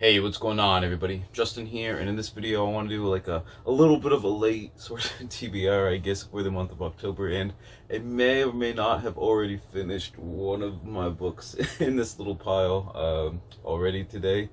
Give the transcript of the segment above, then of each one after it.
Hey, what's going on, everybody? Justin here, and in this video I want to do like a little bit of a late sort of TBR, I guess, for the month of October, and I may or may not have already finished one of my books in this little pile already today,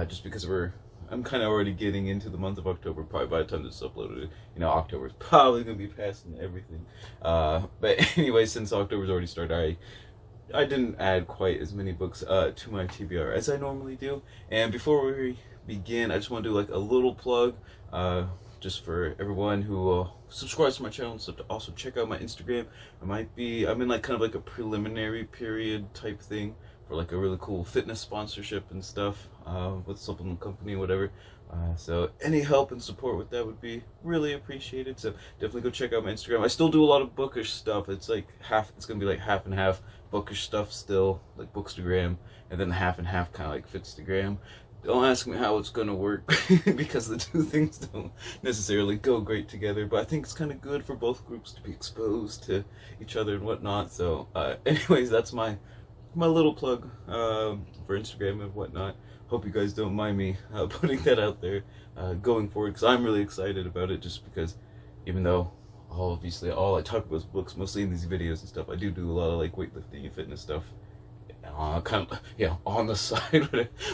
just because I'm kind of already getting into the month of October. Probably by the time this is uploaded, October is probably going to be passing everything. But anyway, since October's already started, I didn't add quite as many books to my TBR as I normally do. And before we begin, I just want to do like a little plug, just for everyone who subscribes to my channel, so to also check out my Instagram. I'm in like kind of like a preliminary period type thing for like a really cool fitness sponsorship and stuff with supplement company, whatever. So any help and support with that would be really appreciated. So definitely go check out my Instagram. I still do a lot of bookish stuff. It's gonna be like half and half bookish stuff still, like bookstagram, and then half and half kind of like fitstagram. Don't ask me how it's gonna work because the two things don't necessarily go great together, but I think it's kind of good for both groups to be exposed to each other and whatnot. So anyways, that's my little plug for Instagram and whatnot. Hope you guys don't mind me putting that out there going forward, because I'm really excited about it, just because even though obviously all I talk about is books mostly in these videos and stuff, I do a lot of like weightlifting and fitness stuff kind of on the side,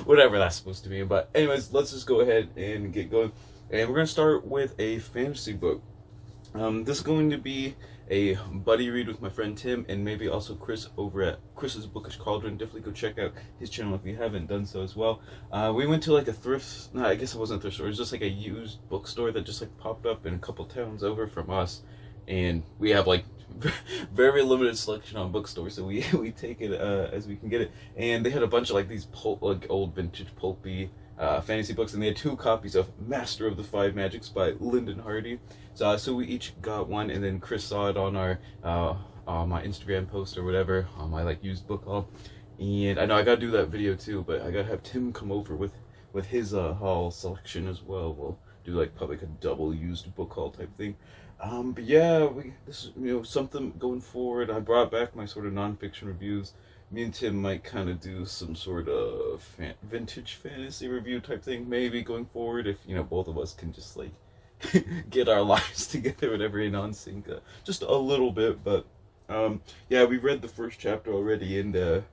whatever that's supposed to be. But anyways, let's just go ahead and get going, and we're going to start with a fantasy book. This is going to be a buddy read with my friend Tim, and maybe also Chris over at Chris's Bookish Cauldron. Definitely go check out his channel if you haven't done so as well. We went to like a thrift, no, I guess it wasn't a thrift store, it was just like a used bookstore that just like popped up in a couple towns over from us, and we have like very limited selection on bookstores, so we take it as we can get it. And they had a bunch of like these like old vintage pulpy fantasy books, and they had 2 copies of Master of the Five Magics by Lyndon Hardy. So we each got one, and then Chris saw it on our on my Instagram post or whatever, on my like used book haul. And I know I gotta do that video too, but I gotta have Tim come over with his haul selection as well. We'll do like probably like a double used book haul type thing. But yeah, this is something going forward. I brought back my sort of nonfiction reviews. Me and Tim might kind of do some sort of vintage fantasy review type thing, maybe going forward, if both of us can just like get our lives together, whatever, in on sync, just a little bit. But yeah, we read the first chapter already, and it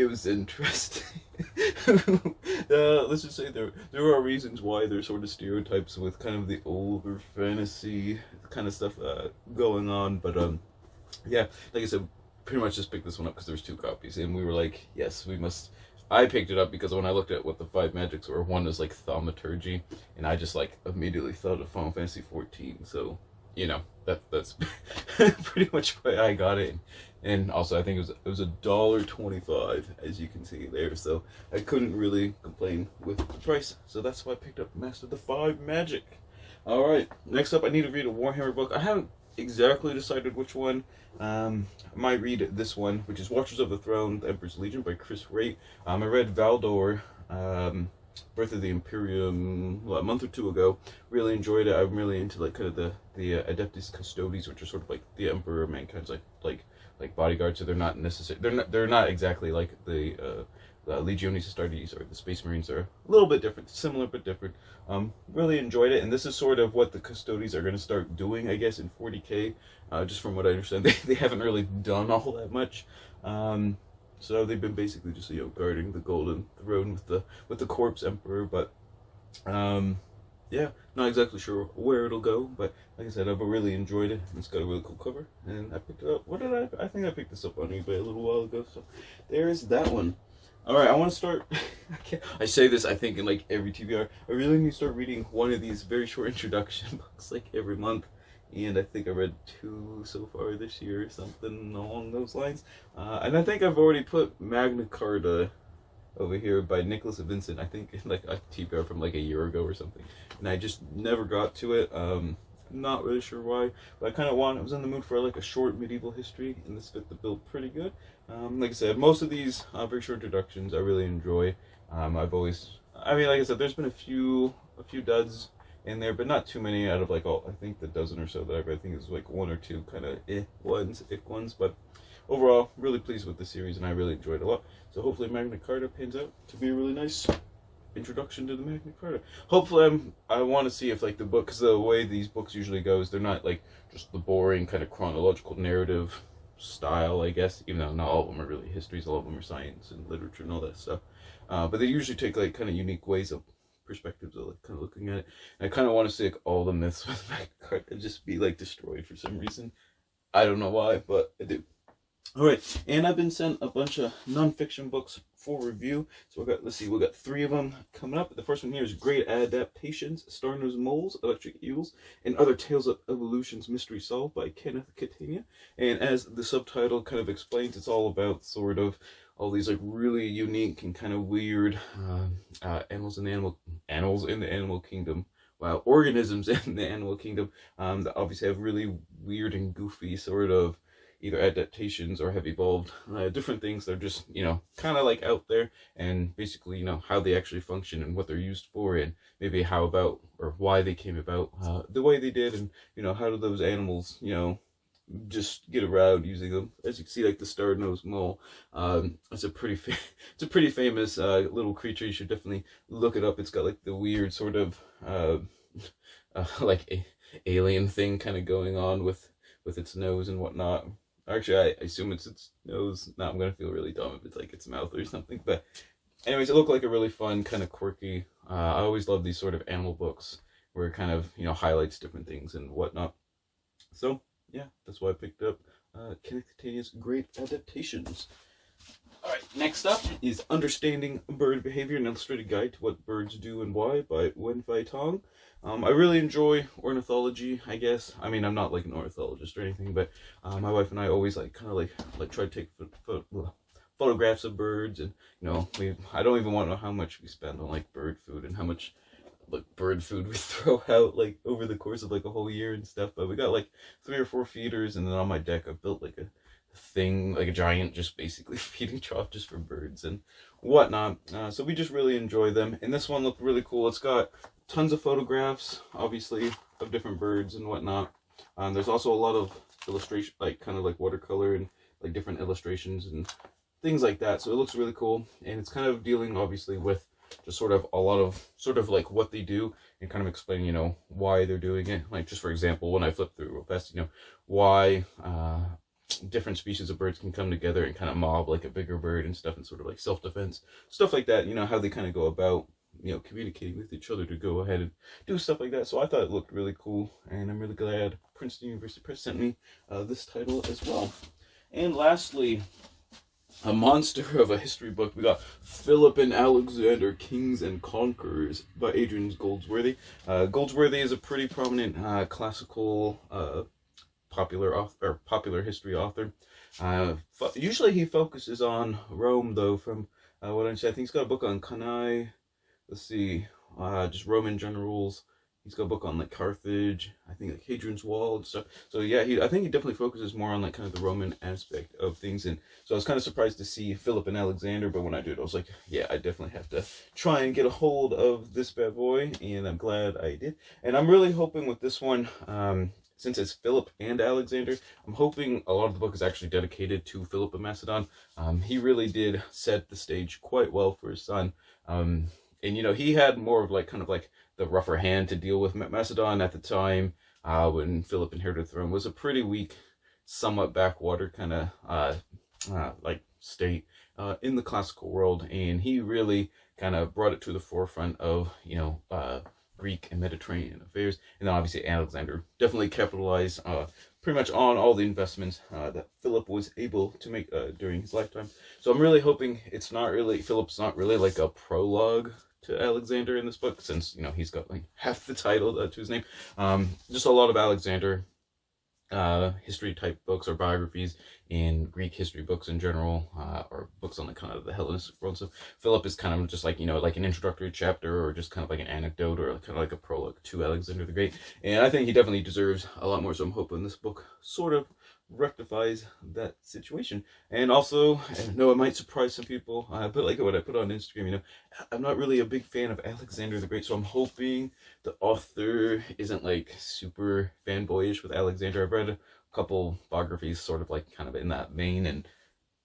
was interesting. Let's just say there are reasons why there's sort of stereotypes with kind of the older fantasy kind of stuff going on. But yeah, like I said, pretty much just picked this one up because there's 2 copies, and we were like, yes, we must. I picked it up because when I looked at what the 5 magics were, one is like thaumaturgy, and I just like immediately thought of Final Fantasy 14. So that's pretty much why I got it. And also I think it was $1.25, as you can see there, so I couldn't really complain with the price. So that's why I picked up Master of the Five Magic. All right, next up, I need to read a Warhammer book. I haven't exactly decided which one. I might read this one, which is Watchers of the Throne, The Emperor's Legion by Chris Raitt. I read Valdor, Birth of the Imperium, a month or 2 ago. Really enjoyed it. I'm really into like kind of the Adeptus Custodes, which are sort of like the Emperor, mankind's like bodyguards. So they're not necessarily, they're not exactly like the Legiones Astartes or the Space Marines. Are a little bit different, similar but different. Really enjoyed it, and this is sort of what the Custodes are going to start doing, I guess, in 40k. Just from what I understand, they haven't really done all that much. So they've been basically just guarding the Golden Throne with the Corpse Emperor. But yeah, not exactly sure where it'll go. But like I said, I've really enjoyed it. It's got a really cool cover, and I picked it up. I think I picked this up on eBay a little while ago. So there's that one. All right, I want to start. I say this, I think, in like every TBR. I really need to start reading one of these very short introduction books like every month. And I think I read 2 so far this year, or something along those lines. And I think I've already put Magna Carta over here by Nicholas Vincent. I think like a TBR from like a year ago or something. And I just never got to it. Not really sure why, but I was in the mood for like a short medieval history, and this fit the bill pretty good. Like I said, most of these very short introductions I really enjoy. Like I said, there's been a few duds in there, but not too many out of like I think the dozen or so that I've read. I think it's like 1 or 2 kind of ick ones, but overall, really pleased with the series, and I really enjoyed it a lot. So hopefully Magna Carta pans out to be really nice. introduction to the Magna Carta. Hopefully, I want to see if like the book, because the way these books usually go is they're not like just the boring kind of chronological narrative style, I guess. Even though not all of them are really histories, all of them are science and literature and all that stuff. But they usually take like kind of unique ways of perspectives of like kind of looking at it. And I kind of want to see like all the myths with Magna Carta just be like destroyed for some reason. I don't know why, but I do. All right, and I've been sent a bunch of nonfiction books for review. So we got 3 of them coming up. The first one here is Great Adaptations, Star-Nosed Moles, Electric Eels, and Other Tales of Evolution's Mystery Solved by Kenneth Catania. And as the subtitle kind of explains, it's all about sort of all these like really unique and kind of weird animals in the animal kingdom. Wow, organisms in the animal kingdom that obviously have really weird and goofy sort of either adaptations or have evolved different things. They're just, kind of like out there, and basically, how they actually function and what they're used for, and maybe how about or why they came about the way they did, and, how do those animals, just get around using them. As you can see, like the star-nosed mole, it's a pretty famous little creature. You should definitely look it up. It's got like the weird sort of like alien thing kind of going on with its nose and whatnot. Actually, I assume it's its nose. No, I'm gonna feel really dumb if it's like its mouth or something. But anyways, it looked like a really fun, kind of quirky. I always love these sort of animal books where it kind of highlights different things and whatnot. So yeah, that's why I picked up Kenneth Catania's Great Adaptations. All right, next up is Understanding Bird Behavior: An Illustrated Guide to What Birds Do and Why by Wen-Fei Tong. I really enjoy ornithology, I guess. I mean, I'm not like an ornithologist or anything, but my wife and I always like try to take photographs of birds, and I don't even want to know how much we spend on like bird food and how much like bird food we throw out like over the course of like a whole year and stuff. But we got like 3 or 4 feeders, and then on my deck I've built like a thing, like a giant just basically feeding trough just for birds and whatnot. So we just really enjoy them, and this one looked really cool. It's got tons of photographs, obviously, of different birds and whatnot. There's also a lot of illustration, like kind of like watercolor and like different illustrations and things like that. So it looks really cool, and it's kind of dealing obviously with just sort of a lot of sort of like what they do and kind of explaining, why they're doing it. Like just for example, when I flip through real fast, why different species of birds can come together and kind of mob like a bigger bird and stuff, and sort of like self-defense, stuff like that, how they kind of go about communicating with each other to go ahead and do stuff like that. So I thought it looked really cool, and I'm really glad Princeton University Press sent me this title as well. And lastly, a monster of a history book. We got Philip and Alexander, Kings and Conquerors by Adrian Goldsworthy. Goldsworthy is a pretty prominent classical popular history author. Usually he focuses on Rome, though, from what I say. I think he's got a book on Cannae. Let's see, just Roman generals. He's got a book on like Carthage, I think like Hadrian's Wall and stuff. So yeah, I think he definitely focuses more on like kind of the Roman aspect of things. And so I was kind of surprised to see Philip and Alexander, but when I did, I was like, yeah, I definitely have to try and get a hold of this bad boy, and I'm glad I did. And I'm really hoping with this one, since it's Philip and Alexander, I'm hoping a lot of the book is actually dedicated to Philip of Macedon. He really did set the stage quite well for his son. And he had more of like kind of like the rougher hand to deal with. Macedon at the time, when Philip inherited the throne, was a pretty weak, somewhat backwater kind of like state in the classical world, and he really kind of brought it to the forefront of Greek and Mediterranean affairs. And then obviously Alexander definitely capitalized pretty much on all the investments that Philip was able to make during his lifetime. So I'm really hoping Philip's not really like a prologue to Alexander in this book, since he's got like half the title to his name. Just a lot of Alexander history type books or biographies in Greek history books in general, or books on the kind of the Hellenistic world. So Philip is kind of just like like an introductory chapter, or just kind of like an anecdote, or kind of like a prologue to Alexander the Great. And I think he definitely deserves a lot more, so I'm hoping this book sort of rectifies that situation. And also, I know it might surprise some people, but like what I put on Instagram, I'm not really a big fan of Alexander the Great, so I'm hoping the author isn't like super fanboyish with Alexander. I've read a couple biographies sort of like kind of in that vein, and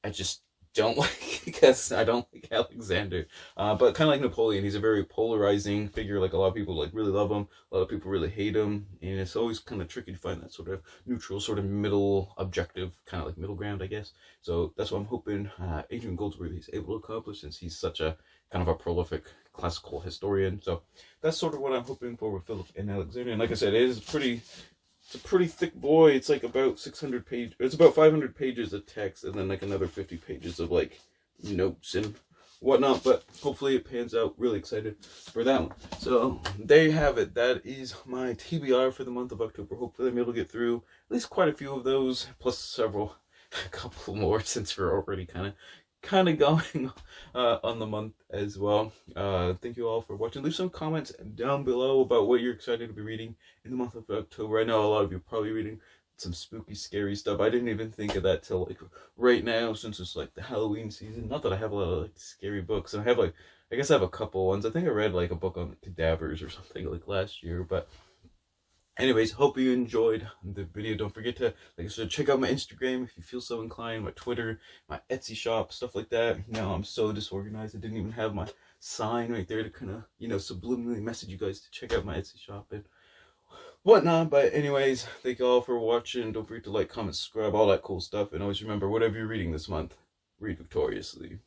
I just don't like, because I don't like Alexander. But kind of like Napoleon, he's a very polarizing figure. Like a lot of people like really love him, a lot of people really hate him, and it's always kind of tricky to find that sort of neutral, sort of middle objective, kind of like middle ground, I guess. So that's what I'm hoping Adrian Goldsworthy is able to accomplish, since he's such a kind of a prolific classical historian. So that's sort of what I'm hoping for with Philip and Alexander. And like I said, it's a pretty thick boy. It's like about 600 pages. It's about 500 pages of text, and then like another 50 pages of like notes and whatnot. But hopefully it pans out. Really excited for that one. So there you have it. That is my TBR for the month of October. Hopefully I'm able to get through at least quite a few of those, plus several, a couple more, since we're already kind of going on the month as well. Thank you all for watching. Leave some comments down below about what you're excited to be reading in the month of October. I know a lot of you are probably reading some spooky, scary stuff. I didn't even think of that till like right now, since it's like the Halloween season. Not that I have a lot of like scary books, and I have like, I guess I have a couple ones. I think I read like a book on cadavers or something like last year, but anyways, hope you enjoyed the video. Don't forget to, like I said, check out my Instagram if you feel so inclined, my Twitter, my Etsy shop, stuff like that. Now I'm so disorganized, I didn't even have my sign right there to kind of, subliminally message you guys to check out my Etsy shop and whatnot. But anyways, thank you all for watching. Don't forget to like, comment, subscribe, all that cool stuff. And always remember, whatever you're reading this month, read victoriously.